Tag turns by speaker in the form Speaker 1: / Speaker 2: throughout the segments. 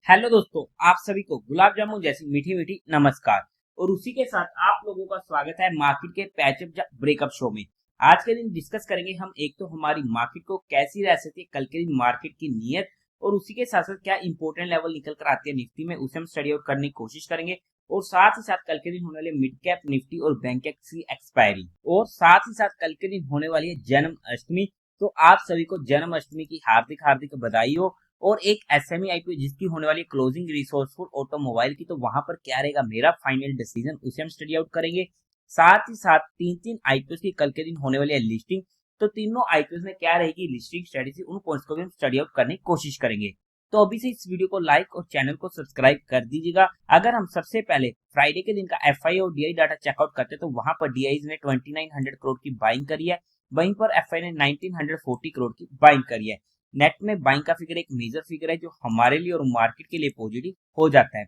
Speaker 1: Hello दोस्तों, आप सभी को गुलाब जामुन जैसी मीठी मीठी नमस्कार। और उसी के साथ आप लोगों का स्वागत है मार्केट के पैचअप या ब्रेकअप शो में। आज के दिन डिस्कस करेंगे हम एक तो हमारी मार्केट को कैसी रह सकती है कल के दिन मार्केट की नीयत, और उसी के साथ साथ क्या इंपॉर्टेंट लेवल निकल कर आती है निफ्टी में, उसे हम स्टडी आउट करने की कोशिश करेंगे। और साथ ही साथ कल के दिन होने वाले मिड कैप निफ्टी और बैंक की एक्सपायरी, और साथ ही साथ कल के दिन होने वाली है जन्माष्टमी। तो आप सभी को जन्माष्टमी की हार्दिक हार्दिक बधाई हो। और एक एसएमई आईपीओ जिसकी होने वाली क्लोजिंग रिसोर्सफुल ऑटोमोबाइल की, तो वहां पर क्या रहेगा मेरा फाइनल डिसीजन, उसे हम स्टडी आउट करेंगे। साथ ही साथ तीन तीन आईपीओ की कल के दिन होने वाली है लिस्टिंग, तो तीनों आईपीओ में क्या रहेगी लिस्टिंग स्ट्रेटेजी, उन पॉइंट्स को भी हम स्टडी आउट करने की कोशिश करेंगे। तो अभी से इस वीडियो को लाइक और चैनल को सब्सक्राइब कर दीजिएगा। अगर हम सबसे पहले फ्राइडे के दिन का एफआई और डीआई डाटा चेकआउट करते हैं, तो वहां पर डीआई ने 2900 करोड़ की बाइंग करी है, वहीं पर एफआई ने 1940 करोड़ की बाइंग करी है। नेट में बाइंग का फिगर एक मेजर फिगर है जो हमारे लिए और मार्केट के लिए पॉजिटिव हो जाता है।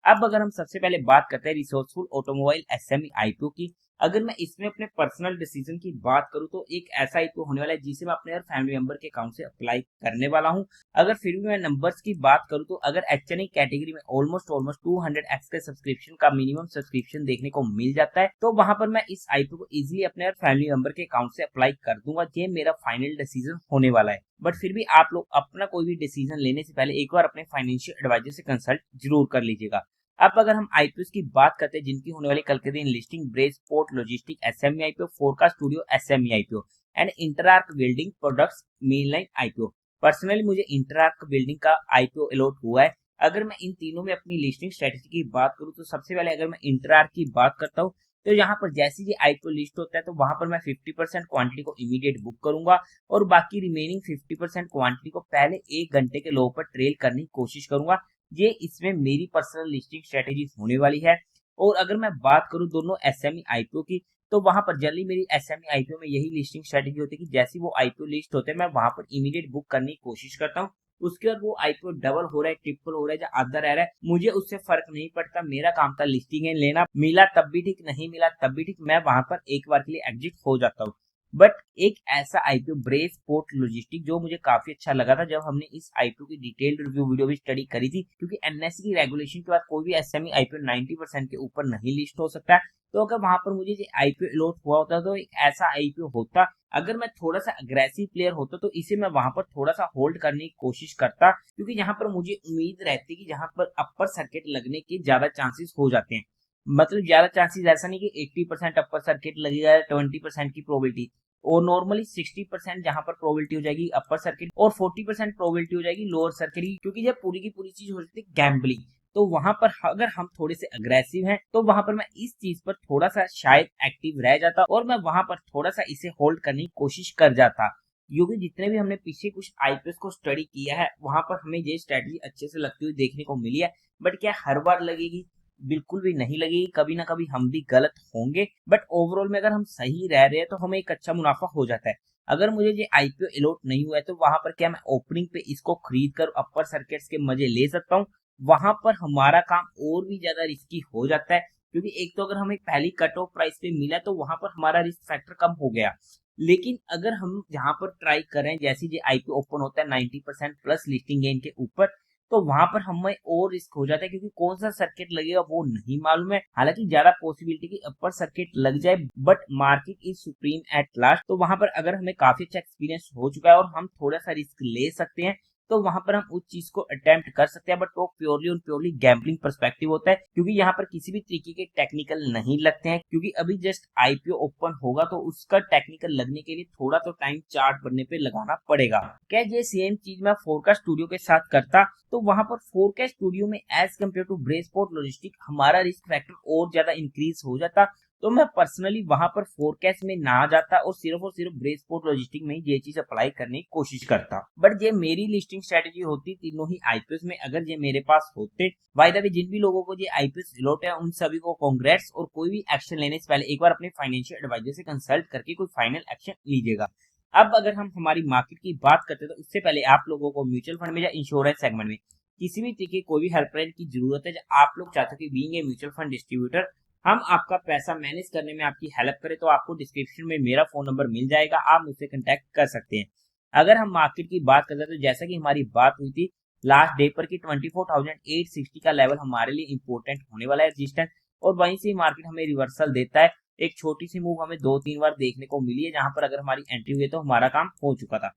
Speaker 1: अब अगर हम सबसे पहले बात करते हैं रिसोर्सफुल ऑटोमोबाइल एसएमई आईपीओ की, अगर मैं इसमें अपने पर्सनल डिसीजन की बात करूं तो एक ऐसा आईपीओ होने वाला है जिसे मैं अपने और फैमिली मेंबर के अकाउंट से अप्लाई करने वाला हूं। अगर फिर भी मैं नंबर्स की बात करूं तो अगर एचएनई कैटेगरी में ऑलमोस्ट 200x के सब्सक्रिप्शन का मिनिमम सब्सक्रिप्शन देखने को मिल जाता है, तो वहां पर मैं इस आईपीओ को इजीली अपने और फैमिली मेंबर के अकाउंट से अप्लाई कर दूंगा। ये मेरा फाइनल डिसीजन होने वाला है। बट फिर भी आप लोग अपना कोई भी डिसीजन लेने से पहले एक बार अपने फाइनेंशियल एडवाइजर से कंसल्ट जरूर कर लीजिएगा। अब अगर हम आईपीओ की बात करते हैं जिनकी होने वाली कल के दिन listing, Brace Port logistic SME IPO, forecast studio SME IPO and Interarch building products mainline IPO. Personally मुझे इंटरआर्क बिल्डिंग का आईपीओ अलॉट हुआ है। अगर मैं इन तीनों में अपनी लिस्टिंग स्ट्रेटेजी की बात करूं तो सबसे पहले अगर मैं इंटरआर्क की बात करता हूं, तो यहाँ पर जैसे ही आईपीओ लिस्ट होता है तो वहां पर मैं 50% क्वांटिटी को इमीडिएट बुक करूंगा, और बाकी रिमेनिंग 50% क्वांटिटी को पहले 1 घंटे के लो पर ट्रेल करने की कोशिश करूंगा। ये इसमें मेरी पर्सनल लिस्टिंग स्ट्रेटेजी होने वाली है। और अगर मैं बात करूं दोनों एसएमई आईपीओ की, तो वहां पर जनरली मेरी एसएमई आईपीओ में यही लिस्टिंग स्ट्रेटेजी होती है कि जैसे वो आईपीओ लिस्ट होते हैं मैं वहां पर इमीडिएट बुक करने की कोशिश करता हूँ। उसके बाद वो आईपीओ डबल हो रहा है, ट्रिपल हो रहा है या आधा रह रहा है, मुझे उससे फर्क नहीं पड़ता। मेरा काम था लिस्टिंग लेना, मिला तब भी ठीक, नहीं मिला तब भी ठीक, मैं वहां पर एक बार के लिए एग्जिट हो जाता हूँ। बट एक ऐसा आईपीओ ब्रेज पोर्ट लॉजिस्टिक जो मुझे काफी अच्छा लगा था जब हमने इस आईपीओ की डिटेल्ड रिव्यू वीडियो भी स्टडी करी थी, क्योंकि एनएससी की रेगुलेशन के बाद कोई भी एसएमई आईपीओ 90% के ऊपर नहीं लिस्ट हो सकता है। तो अगर वहां पर मुझे आईपीओ अलॉट हुआ होता तो एक ऐसा आईपीओ होता, अगर मैं थोड़ा सा अग्रेसिव प्लेयर होता तो इसे मैं वहां पर थोड़ा सा होल्ड करने की कोशिश करता, क्योंकि यहाँ पर मुझे उम्मीद रहती कि जहां पर अपर सर्किट लगने के ज्यादा चांसेस हो जाते हैं। मतलब ज्यादा चांसेस ऐसा नहीं कि 80% अपर सर्किट लगेगा, 20% की प्रोबेबिलिटी, और नॉर्मली 60% जहां पर प्रोबेबिलिटी हो जाएगी अपर सर्किट और 40% प्रोबेबिलिटी हो जाएगी लोअर सर्किट की, क्योंकि जब पूरी की पूरी चीज हो जाती है गैम्बलिंग। तो वहां पर अगर हम थोड़े से अग्रेसिव हैं तो वहां पर मैं इस चीज पर थोड़ा सा शायद एक्टिव रह जाता, और मैं वहां पर थोड़ा सा इसे होल्ड करने की कोशिश कर जाता। क्योंकि जितने भी हमने पीछे कुछ आईपीएस को स्टडी किया है वहां पर हमें ये स्ट्रेटजी अच्छे से लगती हुई देखने को मिली है। बट क्या हर बार लगेगी? बिल्कुल भी नहीं लगेगी, कभी ना कभी हम भी गलत होंगे। बट ओवरऑल में अगर हम सही रह रहे हैं तो हमें एक अच्छा मुनाफा हो जाता है। अगर मुझे ये आईपीओ अलॉट नहीं हुआ है तो वहां पर क्या मैं ओपनिंग पे इसको खरीद कर अपर सर्किट्स के मजे ले सकता हूँ? वहां पर हमारा काम और भी ज्यादा रिस्की हो जाता है, क्योंकि एक तो अगर हमें पहली कट ऑफ प्राइस पे मिला तो वहां पर हमारा रिस्क फैक्टर कम हो गया। लेकिन अगर हम यहाँ पर ट्राई करें जैसे ये आईपीओ ओपन होता है 90% प्लस लिस्टिंग गेन के ऊपर, तो वहां पर हमें और रिस्क हो जाता है, क्योंकि कौन सा सर्किट लगेगा वो नहीं मालूम है। हालांकि ज्यादा पॉसिबिलिटी की अपर सर्किट लग जाए, but market is supreme at last. तो वहां पर अगर हमें काफी अच्छा एक्सपीरियंस हो चुका है और हम थोड़ा सा रिस्क ले सकते हैं, तो वहां पर हम उस चीज को अटेम्प्ट कर सकते हैं। बट वो प्योरली और प्योरली गैम्बलिंग पर्सपेक्टिव होता है, क्योंकि यहाँ पर किसी भी तरीके के टेक्निकल नहीं लगते हैं, क्योंकि अभी जस्ट आईपीओ ओपन होगा तो उसका टेक्निकल लगने के लिए थोड़ा तो टाइम चार्ट बनने पे लगाना पड़ेगा। क्या ये सेम चीज मैं फोरकास्ट स्टूडियो के साथ करता, तो वहां पर फोरकास्ट स्टूडियो में एज कम्पेयर टू ब्रेसपोर्ट लॉजिस्टिक हमारा रिस्क फैक्टर और ज्यादा इंक्रीज हो जाता। तो मैं पर्सनली वहां पर फोरकास्ट में ना जाता और सिर्फ ब्रेसपोर्ट लॉजिस्टिक में ये चीज अप्लाई करने की कोशिश करता। बट ये मेरी लिस्टिंग स्ट्रेटेजी होती तीनों ही आईपीएस में, अगर ये मेरे पास होते। बाय द वे जिन भी लोगों को ये आईपीएस अलॉट है उन सभी को कांग्रेट्स, और कोई भी एक्शन लेने से पहले एक बार अपने फाइनेंशियल एडवाइजर से कंसल्ट करके कोई फाइनल एक्शन लीजिएगा। अब अगर हम हमारी मार्केट की बात करते हैं तो उससे पहले आप लोगों को म्यूचुअल फंड में या इंश्योरेंस सेगमेंट में किसी भी तरीके कोई भी हेल्पलाइन की जरूरत है, आप लोग चाहते हो कि being a mutual fund distributor हम आपका पैसा मैनेज करने में आपकी हेल्प करें, तो आपको डिस्क्रिप्शन में मेरा फोन नंबर मिल जाएगा, आप मुझसे कांटेक्ट कर सकते हैं। अगर हम मार्केट की बात करते हैं तो जैसा कि हमारी बात हुई थी लास्ट डे पर कि 24,860 का लेवल हमारे लिए इंपॉर्टेंट होने वाला है रेजिस्टेंस, और वहीं से मार्केट हमें रिवर्सल देता है। एक छोटी सी मूव हमें 2-3 बार देखने को मिली है, जहां पर अगर हमारी एंट्री हुई तो हमारा काम हो चुका था।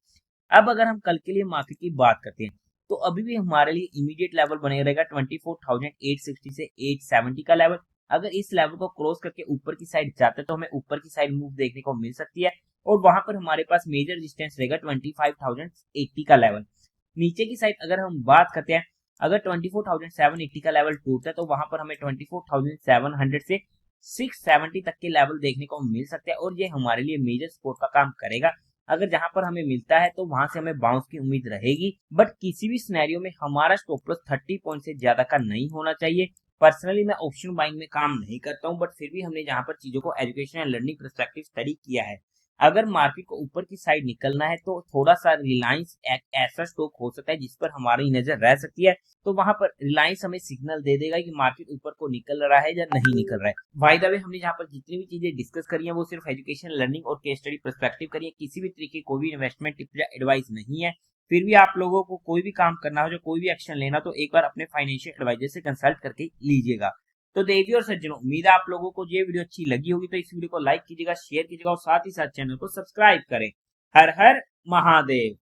Speaker 1: अब अगर हम कल के लिए मार्केट की बात करते हैं तो अभी भी हमारे लिए इमीडिएट लेवल बने रहेगा 24,860 से 870 का लेवल। अगर इस लेवल को क्रॉस करके ऊपर की साइड जाते हैं तो हमें ऊपर की साइड मूव देखने को मिल सकती है, और वहां पर हमारे पास मेजर रेजिस्टेंस रहेगा 25,080 का लेवल। नीचे की साइड अगर हम बात करते हैं, अगर 24,780 का लेवल टूटता है तो वहां पर हमें 24,700 से 670 तक के लेवल देखने को मिल सकते हैं, और ये हमारे लिए मेजर सपोर्ट का काम करेगा। अगर जहां पर हमें मिलता है तो वहां से हमें बाउंस की उम्मीद रहेगी, बट किसी भी सिनेरियो में हमारा स्टॉप लॉस 30 पॉइंट से ज्यादा का नहीं होना चाहिए। पर्सनली मैं ऑप्शन बाइंग में काम नहीं करता हूं, बट फिर भी हमने जहां पर चीजों को education and learning perspective study किया है, अगर मार्केट को ऊपर की साइड निकलना है तो थोड़ा सा रिलायंस एक ऐसा स्टॉक हो सकता है जिस पर हमारी नजर रह सकती है, तो वहां पर रिलायंस हमें सिग्नल दे देगा कि मार्केट ऊपर को निकल रहा है या नहीं निकल रहा है। बाय द वे, हमने जहां पर जितनी भी चीजें डिस्कस करी है वो सिर्फ एजुकेशन लर्निंग और केस स्टडी पर्सपेक्टिव करी है, किसी भी तरीके कोई भी इन्वेस्टमेंट टिप या एडवाइस नहीं है। फिर भी आप लोगों को कोई भी काम करना हो, जो कोई भी एक्शन लेना, तो एक बार अपने फाइनेंशियल एडवाइजर से कंसल्ट करके लीजिएगा। तो देवियों और सज्जनों, उम्मीद है आप लोगों को ये वीडियो अच्छी लगी होगी, तो इस वीडियो को लाइक कीजिएगा, शेयर कीजिएगा और साथ ही साथ चैनल को सब्सक्राइब करें। हर हर महादेव।